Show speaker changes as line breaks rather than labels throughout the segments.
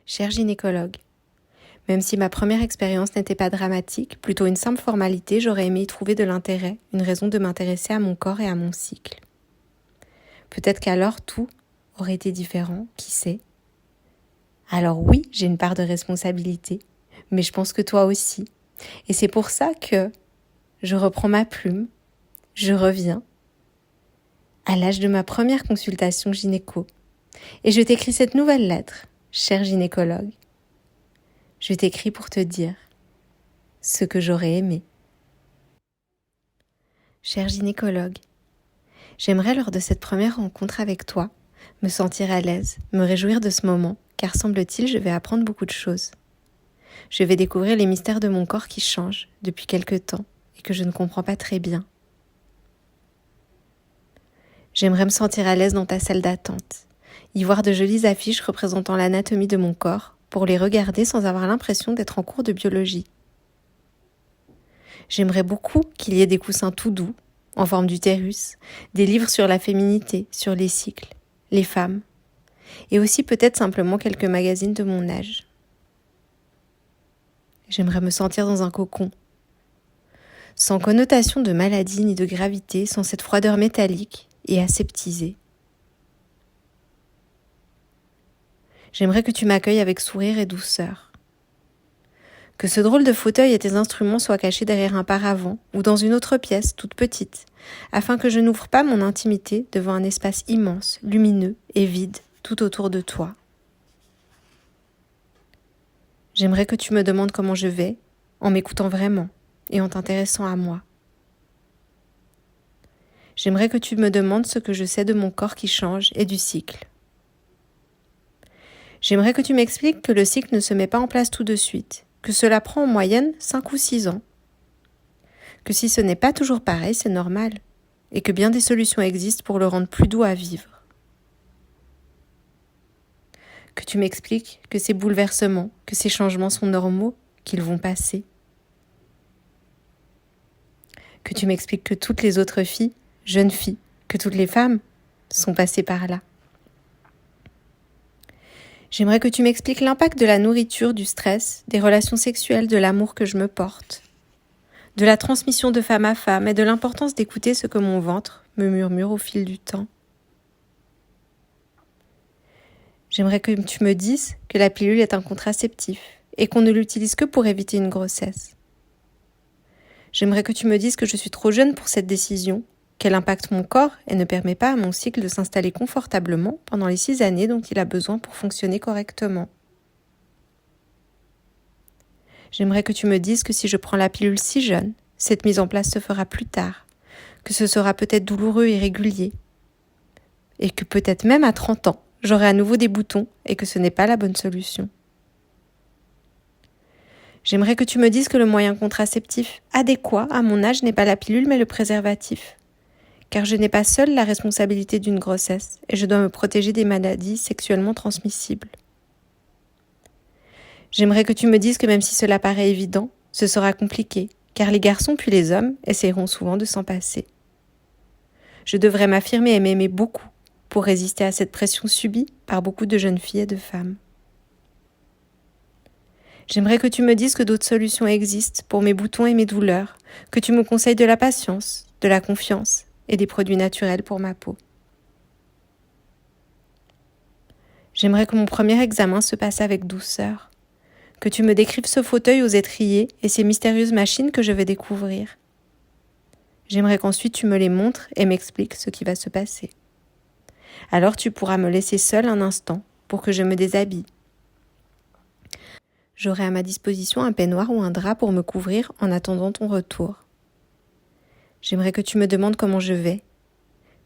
Cher gynécologue, même si ma première expérience n'était pas dramatique, plutôt une simple formalité, j'aurais aimé y trouver de l'intérêt, une raison de m'intéresser à mon corps et à mon cycle. Peut-être qu'alors tout aurait été différent, qui sait. Alors oui, j'ai une part de responsabilité, mais je pense que toi aussi. Et c'est pour ça que je reprends ma plume, je reviens à l'âge de ma première consultation gynéco. Et je t'écris cette nouvelle lettre, cher gynécologue. Je t'écris pour te dire ce que j'aurais aimé. Cher gynécologue, j'aimerais lors de cette première rencontre avec toi me sentir à l'aise, me réjouir de ce moment, car semble-t-il je vais apprendre beaucoup de choses. Je vais découvrir les mystères de mon corps qui changent depuis quelque temps et que je ne comprends pas très bien. J'aimerais me sentir à l'aise dans ta salle d'attente, y voir de jolies affiches représentant l'anatomie de mon corps pour les regarder sans avoir l'impression d'être en cours de biologie. J'aimerais beaucoup qu'il y ait des coussins tout doux, en forme d'utérus, des livres sur la féminité, sur les cycles, les femmes, et aussi peut-être simplement quelques magazines de mon âge. J'aimerais me sentir dans un cocon, sans connotation de maladie ni de gravité, sans cette froideur métallique et aseptisée. J'aimerais que tu m'accueilles avec sourire et douceur. Que ce drôle de fauteuil et tes instruments soient cachés derrière un paravent ou dans une autre pièce toute petite, afin que je n'ouvre pas mon intimité devant un espace immense, lumineux et vide tout autour de toi. J'aimerais que tu me demandes comment je vais, en m'écoutant vraiment et en t'intéressant à moi. J'aimerais que tu me demandes ce que je sais de mon corps qui change et du cycle. J'aimerais que tu m'expliques que le cycle ne se met pas en place tout de suite, que cela prend en moyenne 5 ou 6 ans. Que si ce n'est pas toujours pareil, c'est normal, et que bien des solutions existent pour le rendre plus doux à vivre. Que tu m'expliques que ces bouleversements, que ces changements sont normaux, qu'ils vont passer. Que tu m'expliques que toutes les autres filles, jeunes filles, que toutes les femmes sont passées par là. J'aimerais que tu m'expliques l'impact de la nourriture, du stress, des relations sexuelles, de l'amour que je me porte, de la transmission de femme à femme et de l'importance d'écouter ce que mon ventre me murmure au fil du temps. J'aimerais que tu me dises que la pilule est un contraceptif et qu'on ne l'utilise que pour éviter une grossesse. J'aimerais que tu me dises que je suis trop jeune pour cette décision, qu'elle impacte mon corps et ne permet pas à mon cycle de s'installer confortablement pendant les 6 années dont il a besoin pour fonctionner correctement. J'aimerais que tu me dises que si je prends la pilule si jeune, cette mise en place se fera plus tard, que ce sera peut-être douloureux et régulier, et que peut-être même à 30 ans, j'aurai à nouveau des boutons et que ce n'est pas la bonne solution. J'aimerais que tu me dises que le moyen contraceptif adéquat à mon âge n'est pas la pilule mais le préservatif, car je n'ai pas seule la responsabilité d'une grossesse et je dois me protéger des maladies sexuellement transmissibles. J'aimerais que tu me dises que même si cela paraît évident, ce sera compliqué, car les garçons puis les hommes essaieront souvent de s'en passer. Je devrais m'affirmer et m'aimer beaucoup pour résister à cette pression subie par beaucoup de jeunes filles et de femmes. J'aimerais que tu me dises que d'autres solutions existent pour mes boutons et mes douleurs, que tu me conseilles de la patience, de la confiance et des produits naturels pour ma peau. J'aimerais que mon premier examen se passe avec douceur, que tu me décrives ce fauteuil aux étriers et ces mystérieuses machines que je vais découvrir. J'aimerais qu'ensuite tu me les montres et m'expliques ce qui va se passer. Alors tu pourras me laisser seule un instant pour que je me déshabille. J'aurai à ma disposition un peignoir ou un drap pour me couvrir en attendant ton retour. J'aimerais que tu me demandes comment je vais,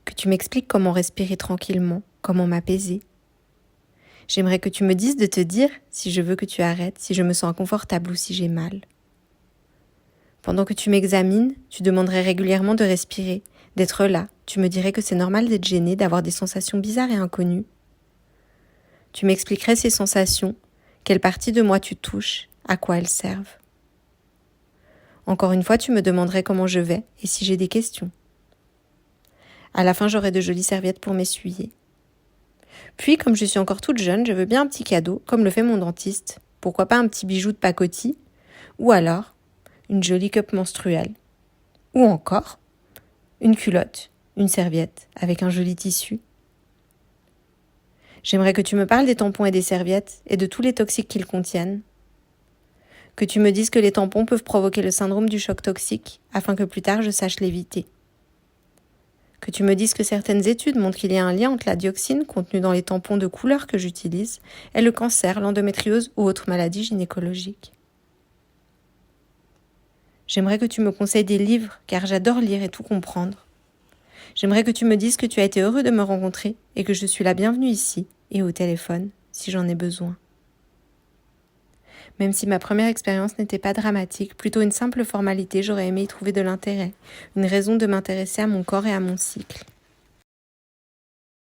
que tu m'expliques comment respirer tranquillement, comment m'apaiser. J'aimerais que tu me dises de te dire si je veux que tu arrêtes, si je me sens inconfortable ou si j'ai mal. Pendant que tu m'examines, tu demanderais régulièrement de respirer, d'être là. Tu me dirais que c'est normal d'être gêné, d'avoir des sensations bizarres et inconnues. Tu m'expliquerais ces sensations, quelle partie de moi tu touches, à quoi elles servent. Encore une fois, tu me demanderais comment je vais et si j'ai des questions. À la fin, j'aurai de jolies serviettes pour m'essuyer. Puis, comme je suis encore toute jeune, je veux bien un petit cadeau, comme le fait mon dentiste. Pourquoi pas un petit bijou de pacotille? Ou alors, une jolie cup menstruelle. Ou encore, une culotte, une serviette, avec un joli tissu. J'aimerais que tu me parles des tampons et des serviettes et de tous les toxiques qu'ils contiennent. Que tu me dises que les tampons peuvent provoquer le syndrome du choc toxique, afin que plus tard je sache l'éviter. Que tu me dises que certaines études montrent qu'il y a un lien entre la dioxine contenue dans les tampons de couleur que j'utilise et le cancer, l'endométriose ou autres maladies gynécologiques. J'aimerais que tu me conseilles des livres, car j'adore lire et tout comprendre. J'aimerais que tu me dises que tu as été heureux de me rencontrer et que je suis la bienvenue ici et au téléphone, si j'en ai besoin. Même si ma première expérience n'était pas dramatique, plutôt une simple formalité, j'aurais aimé y trouver de l'intérêt, une raison de m'intéresser à mon corps et à mon cycle.